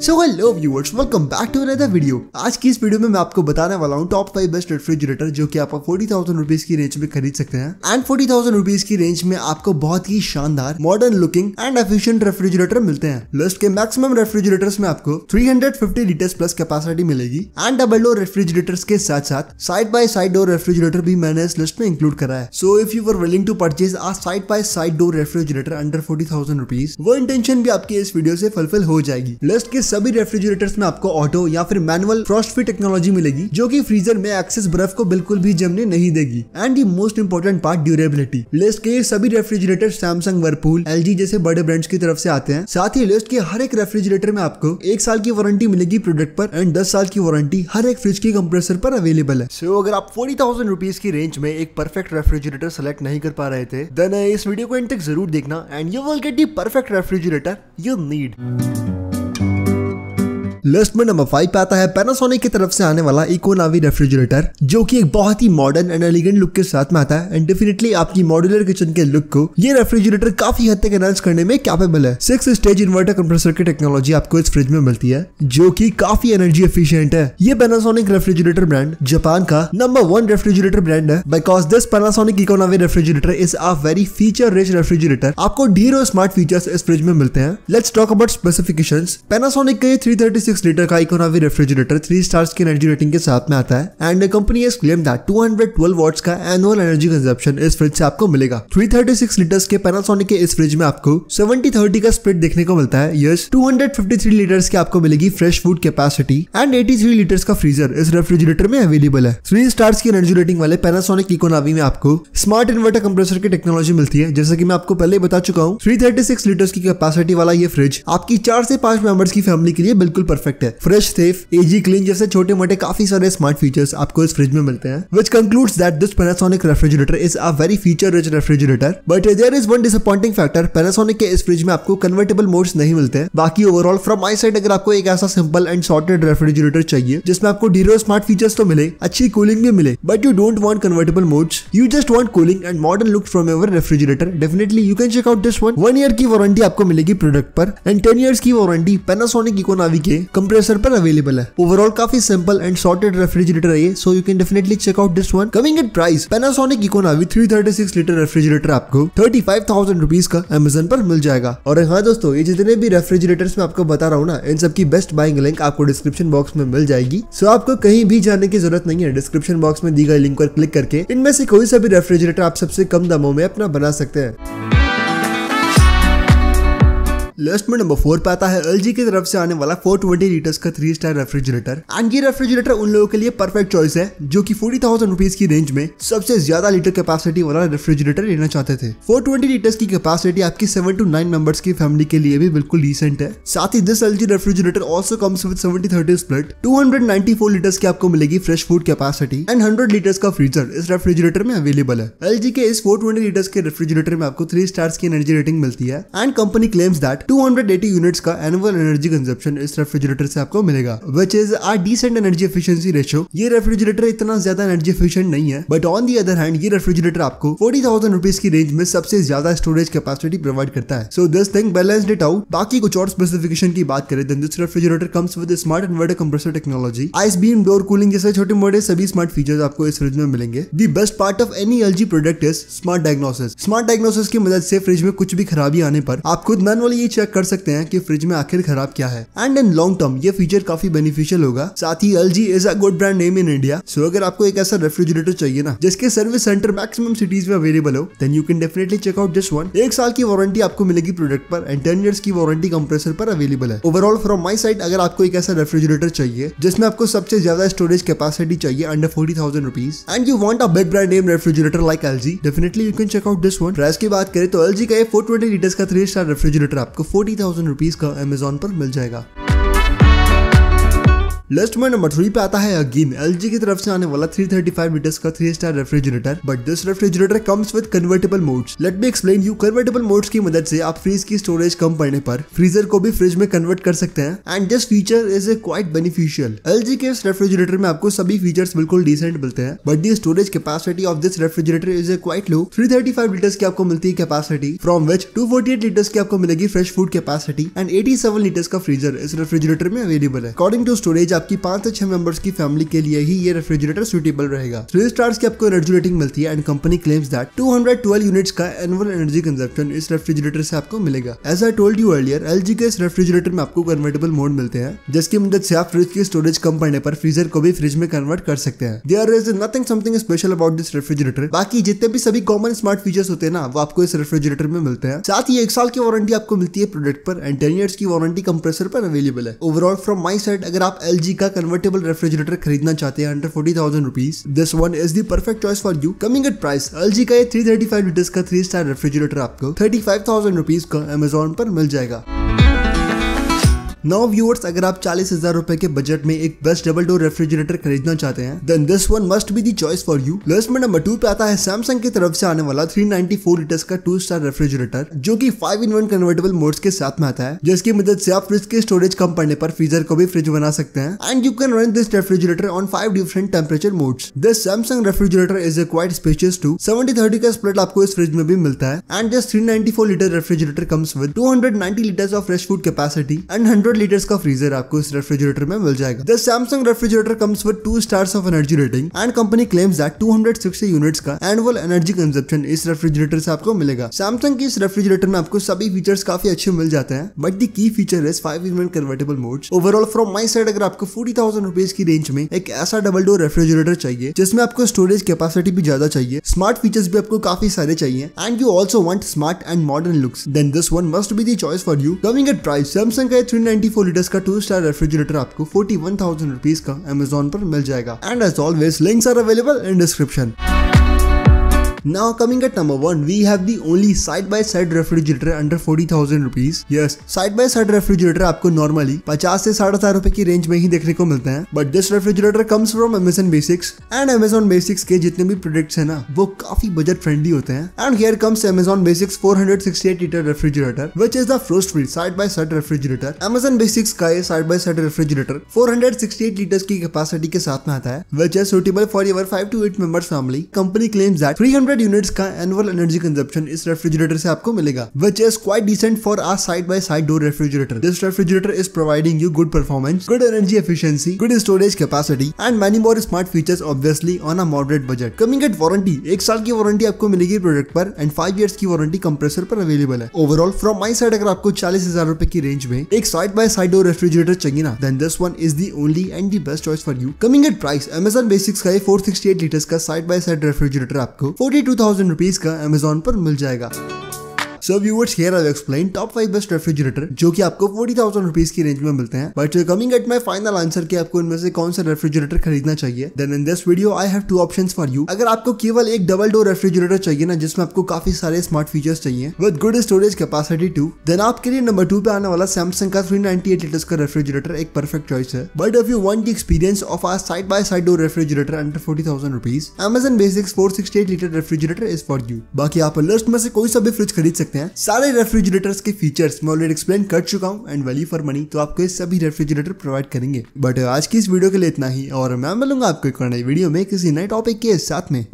So hello viewers, welcome back to another video. आज की इस वीडियो में मैं आपको बताने वाला हूँ टॉप 5 बेस्ट रेफ्रिजरेटर जो कि आप 40,000 रुपीज की रेंज में खरीद सकते हैं। एंड 40,000 रुपीज की रेंज में आपको बहुत ही शानदार, modern looking and efficient refrigerator मिलते हैं। लिस्ट के मैक्सिमम रेफ्रिजरेटर्स में आपको 350 लीटर्स प्लस कैपेसिटी मिलेगी एंड डबल डोर रेफ्रिजरेटर्स के साथ साथ side by side door refrigerator भी मैंने इस लिस्ट में इंक्लूड करा है। So if you were willing to purchase a side by side door refrigerator under 40,000 rupees, वो इंटेंशन भी आपकी इस वीडियो से फुलफिल हो जाएगी। लिस्ट के सभी रेफ्रिजरेटर्स में आपको ऑटो या फिर मैनुअल फ्रॉस्ट फ्री टेक्नोलॉजी मिलेगी जो कि फ्रीजर में एक्सेस बर्फ को बिल्कुल भी जमने नहीं देगी। And the most important part, durability. List के सभी रेफ्रिजरेटर सैमसंग, वर्लपूल, एलजी जैसे बड़े ब्रांड्स की तरफ से आते हैं। साथ ही लिस्ट के हर एक रेफ्रिजरेटर में आपको 1 साल की वारंटी मिलेगी प्रोडक्ट पर एंड 10 साल की वारंटी हर एक फ्रिज की कंप्रेसर पर अवेलेबल है। सो अगर आप 40,000 रुपीज की रेंज में एक परफेक्ट रेफ्रिजरेटर सेलेक्ट नहीं कर पा रहे थे, देन इस वीडियो को एंड तक जरूर देखना and you will get the perfect refrigerator you need. List में नंबर 5 पे आता है पैनासोनिक की तरफ से आने वाला इकोनावी रेफ्रिजरेटर, जो कि एक बहुत ही मॉडर्न एंड एलिगेंट लुक के साथ में आता है एंड डेफिनेटली आपकी मॉड्यूलर किचन के लुक को ये रेफ्रिजरेटर काफी हद तक एनहांस करने में कैपेबल है। 6 स्टेज इन्वर्टर कंप्रेसर की टेक्नोलॉजी आपको इस फ्रिज में मिलती है जो कि काफी एनर्जी एफिशिएंट है। ये पैनासोनिक रेफ्रिजरेटर ब्रांड जापान का नंबर 1 रेफ्रिजरेटर ब्रांड है because this Panasonic Econavi refrigerator is a very feature rich refrigerator. आपको ढेरों स्मार्ट फीचर्स इस फ्रिज में मिलते हैं। Let's talk about specifications. Panasonic का 336 लीटर का इकोनावी रेफ्रिजरेटर 3 स्टार्स की एनर्जी रेटिंग के साथ में आता है and company has claimed that 212 watts का एनुअल एनर्जी कंजप्शन इस फ्रिज से आपको मिलेगा। 336 लीटर्स के पैनासोनिक के इस फ्रिज में आपको 70-30 का स्प्लिट देखने को मिलता है। यस, 253 लीटर्स की आपको मिलेगी fresh food capacity and 83 litres का फ्रीजर इस रेफ्रिजरेटर में अवेलेबल है। 3 स्टार्स की एनर्जी रेटिंग वाले पैनासोनिक इकोनावी में आपको स्मार्ट इन्वर्टर कंप्रेसर की टेक्नोलॉजी मिलती है। जैसे कि मैं आपको पहले बता चुका हूँ, 336 लीटर्स की कैपेसिटी वाला ये फ्रिज आपकी 4 से 5 मेंबर्स की फैमिली के लिए बिल्कुल परफेक्ट है। फ्रेश, सेफ, एजी क्लीन जैसे छोटे मोटे काफी सारे स्मार्ट फीचर्स आपको इस फ्रिज में मिलते हैं, which concludes that this Panasonic refrigerator is a very feature-rich refrigerator. But there is one disappointing factor. Panasonic के इस फ्रिज में आपको कन्वर्टेबल मोड्स नहीं मिलते हैं। बाकी ओवरऑल फ्रॉम माय साइड अगर आपको एक ऐसा सिंपल एंड सॉर्टेड रेफ्रिजरेटर चाहिए जिसमें आपको ढेरों स्मार्ट फीचर्स तो मिले, अच्छी कूलिंग भी मिले, but you don't want convertible modes, you just want cooling and modern look from your refrigerator, definitely you can check out this one. 1 year की वारंटी आपको मिलेगी प्रोडक्ट पर एंड 10 ईयर्स की वारंटी Panasonic इकोनावी के compressor पर available है। Overall काफी simple and sorted refrigerator है ये, so you can definitely check out this one. Coming at price, Panasonic Econavi 336 litre refrigerator आपको 35,000 रुपीज का Amazon पर मिल जाएगा। और हाँ दोस्तों, ये जितने भी रेफ्रिजरेटर्स मैं आपको बता रहा हूँ ना, इन सब की बेस्ट बाइंग लिंक आपको डिस्क्रिप्शन बॉक्स में मिल जाएगी। सो आपको कहीं भी जाने की जरूरत नहीं है। डिस्क्रिप्शन बॉक्स में दी गई लिंक पर क्लिक करके इनमें से कोई सा भी रेफ्रिजरेटर आप सबसे कम दामों में अपना बना सकते हैं। लिस्ट में नंबर 4 पे आता है एलजी की तरफ से आने वाला 420 लीटर्स का 3 स्टार रेफ्रिजरेटर एंड ये रेफ्रिजरेटर उन लोगों के लिए परफेक्ट चॉइस है जो कि 40,000 रुपीज की रेंज में सबसे ज्यादा लीटर कैपेसिटी वाला रेफ्रिजरेटर लेना चाहते थे। 420 लीटर्स की कैपेसिटी आपकी 7 to 9 मेंबर्स की फैमिली के लिए भी बिल्कुल डिसेंट है। साथ ही this LG refrigerator also comes with 70-30 split. 294 litres की आपको मिलेगी fresh food capacity and 100 litres का फ्रीजर इस रेफ्रिजरेटर में अवेलेबल है। एलजी के इस 420 लीटर्स के रेफ्रिजरेटर में आपको 3 स्टार्स की एनर्जी रेटिंग मिलती है and company claims that 280 units का एनुअल एनर्जी कंजप्शन इस रेफ्रिजरेटर से आपको मिलेगा, which is a decent energy efficiency ratio। ये रेफ्रिजरेटर इतना ज्यादा एनर्जी एफिशिएंट नहीं है, but on the other hand ये रेफ्रिजरेटर आपको 40,000 रुपीज की रेंज में सबसे ज्यादा स्टोरेज कैपेसिटी प्रोवाइड करता है। So this thing balanced it out. बाकी कुछ और स्पेसिफिकेशन की बात करें, then this refrigerator comes with smart inverter compressor technology, ice beam, door cooling जैसे छोटे मोटे सभी स्मार्ट फीचर्स आपको इस फ्रिज में मिलेंगे। The best part of any LG product is smart diagnosis. Smart diagnosis की मदद से फ्रिज में कुछ भी खराबी आने पर आप खुद मैनुअली ये चेक कर सकते हैं कि फ्रिज में आखिर खराब क्या है एंड इन लॉन्ग टर्म ये फीचर काफी बेनिफिशियल होगा। साथ ही LG is a good brand name in India. So अगर आपको एक ऐसा रेफ्रिजरेटर चाहिए ना जिसके सर्विस सेंटर मैक्सिमम सिटीज में अवेलेबल हो, then you can definitely check out this one. 1 साल की वारंटी आपको मिलेगी प्रोडक्ट पर एंड 10 ईयर्स की वारंटी कंप्रेसर पर अवेलेबल है। ओवरऑल फ्रॉम माय साइड अगर आपको एक ऐसा रेफ्रिजरेटर चाहिए जिसमें आपको सबसे ज्यादा स्टोरेज कैपेसिटी चाहिए under 40,000 rupees and you want a big brand name refrigerator like LG, definitely you can check out this one. Price की बात करें तो एलजी का 420 लीटर्स का 3 स्टार रेफ्रिजरेटर आपको 40,000 रुपीज का Amazon पर मिल जाएगा। लिस्ट में नंबर 3 पे आता है अगेन LG की तरफ से आने वाला 335 लीटर्स का three star refrigerator, but this refrigerator comes with convertible modes. Let me explain you. Convertible modes की मदद से आप फ्रीज की स्टोरेज कम पड़ने पर फ्रीजर को भी फ्रिज में कन्वर्ट कर सकते हैं and this feature is quite beneficial. LG के इस रेफ्रिजरेटर में आपको सभी फीचर्स बिल्कुल डिसेंट मिलते हैं, but the storage capacity of this refrigerator is quite low. 335 litres की आपको मिलती है कैपेसिटी, फ्रॉम विच 248 लीटर्स की आपको मिलेगी fresh food capacity and 87 litres का फ्रीजर इस रेफ्रिजरेटर में अवेलेबल है। अकॉर्डिंग टू स्टोरेज आपकी 5 से 6 मेंबर्स की फैमिली के लिए ही ये रेफ्रिजरेटर सुटेबल रहेगा। 3 स्टार्स की आपको एनर्जी रेटिंग मिलती है and company claims that 212 units का एनुअल एनर्जी कंजप्शन इस रेफ्रिजरेटर से आपको मिलेगा। As I told you earlier, LG के इस रेफ्रिजरेटर में आपको कन्वर्टेबल मोड मिलते हैं जिसकी मदद से आप फ्रिज की स्टोरेज कम पड़ने पर फ्रीजर को भी फ्रिज में कन्वर्ट कर सकते हैं। There is nothing something special about this refrigerator. बाकी जितने भी सभी कॉमन स्मार्ट फीचर्स होते हैं ना, वो आपको इस रेफ्रिजरेटर में मिलते हैं। साथ ही 1 साल की वारंटी आपको मिलती है प्रोडक्ट पर एंड 10 ईयर्स की वारंटी कंप्रेसर पर अवेलेबल है। ओवरऑल फ्रॉम माई साइड, अगर आप LG का कन्वर्टेबल रेफ्रिजरेटर खरीदना चाहते हैं under 40,000 rupees, this one is the perfect choice for you. Coming at price, LG का ये 335 लीटर्स का 3-स्टार रेफ्रिजरेटर आपको 35,000 रुपीज का अमेजोन पर मिल जाएगा। नाउ व्यूअर्स, अगर आप 40,000 रुपए के बजट में एक बेस्ट डबल डोर रेफ्रिजरेटर खरीदना चाहते हैं, then this one must be the choice for you. List में नंबर 2 पे आता है सैमसंग की तरफ से आने वाला 394 लीटर्स का 2-स्टार रेफ्रिजरेटर, जो कि 5-in-1 कन्वर्टेबल मोड्स के साथ में आता है, जिसकी मदद से आप फ्रिज की स्टोरेज कम पड़ने पर फ्रीजर को भी फ्रिज बना सकते हैं and you can run this refrigerator on 5 different temperature modes. This Samsung refrigerator is quite spacious too. 70-30 का स्प्लिट आपको इस फ्रिज में भी मिलता है and this 394 litre refrigerator comes with 290 litres of fresh food capacity and 100 litres का freezer आपको इस रेफ्रिजरेटर में मिल जाएगा। The Samsung refrigerator comes with 2 stars of energy rating and company claims that 260 units का एनुअल एनर्जी कंजप्शन इस refrigerator से आपको मिलेगा। सैमसंग की इस रेफ्रिजरेटर में आपको सभी फीचर्स काफी अच्छे मिल जाते हैं, but the key feature is 5-in-1 convertible modes. Overall from my side, अगर आपको 40,000 रुपीज की रेंज में एक ऐसा डबल डोर रेफ्रिजरेटर चाहिए जिसमें आपको स्टोरेज कैपेसिटी भी ज्यादा चाहिए, स्मार्ट फीचर्स भी आपको काफी सारे चाहिए and you also want smart and modern looks, then this one must be the choice for you. Coming at price, Samsung का 394 लीटर्स का 2-स्टार रेफ्रिजरेटर आपको 41,000 रुपीज का अमेजोन पर मिल जाएगा and as always links are available in description. Now coming at number 1, we have the only side-by-side refrigerator under 40,000 rupees. Yes, side-by-side refrigerator आपको normally 50 से 4,500 रुपए की रेंज में ही देखने को मिलते हैं, but this refrigerator comes from Amazon Basics and Amazon Basics के जितने भी प्रोडक्ट्स हैं ना, वो काफी बजट फ्रेंडली होते हैं। And here comes Amazon Basics 468 liter refrigerator, which is the frost-free side-by-side refrigerator. Amazon Basics का ये side-by-side refrigerator 468 liters की कैपेसिटी के साथ में आता है, which is suitable for your 5 to 8 members family. Company claims that 300 units का annual energy consumption इस रेफ्रिजरेटर से आपको मिलेगा, which is quite decent for a side-by-side door refrigerator. This refrigerator is providing you good performance, good energy efficiency, good storage capacity and many more smart features obviously on a moderate budget. Coming at warranty, 1 साल की warranty आपको मिलेगी product पर and 5 years की warranty compressor पर available है। Overall from my side, अगर आपको 40,000 रुपए की रेंज में एक साइड-बाय-साइड डोर रेफ्रिजरेटर चाहिए ना, then this one is the only and the best choice for you. Coming at price, Amazon Basics का ये 468 लीटर्स का साइड-बाय-साइड रेफ्रिजरेटर आपको 42,000 रुपीज का अमेजोन पर मिल जाएगा। So viewers, here I've explained top 5 best refrigerator जो कि आपको 40,000 रुपीज की रेंज में मिलते हैं। But coming at my final answer कि आपको इनमें से कौन सा रेफ्रिजरेटर खरीदना चाहिए, then in this video I have 2 options for you। अगर आपको केवल एक डबल डोर रेफ्रिजरेटर चाहिए ना, जिसमें आपको काफी सारे स्मार्ट फीचर्स चाहिए with good storage capacity too, then आपके लिए नंबर 2 पे आने वाला सैमसंग का 398 लीटर्स का रेफ्रिजरेटर एक परफेक्ट चॉइस है। But if you want the experience of a side by side door refrigerator under 40,000 rupees, Amazon Basics 468 litre refrigerator is for you। बाकी आप लिस्ट में से कोई सा भी फ्रिज खरीद सकते हैं। सारे रेफ्रिजरेटर्स के फीचर्स मैं ऑलरेडी एक्सप्लेन कर चुका हूं एंड वैल्यू फॉर मनी तो आपको ये सभी रेफ्रिजरेटर प्रोवाइड करेंगे। बट आज की इस वीडियो के लिए इतना ही और मैं मिलूंगा आपको एक नई वीडियो में किसी नए टॉपिक के साथ में।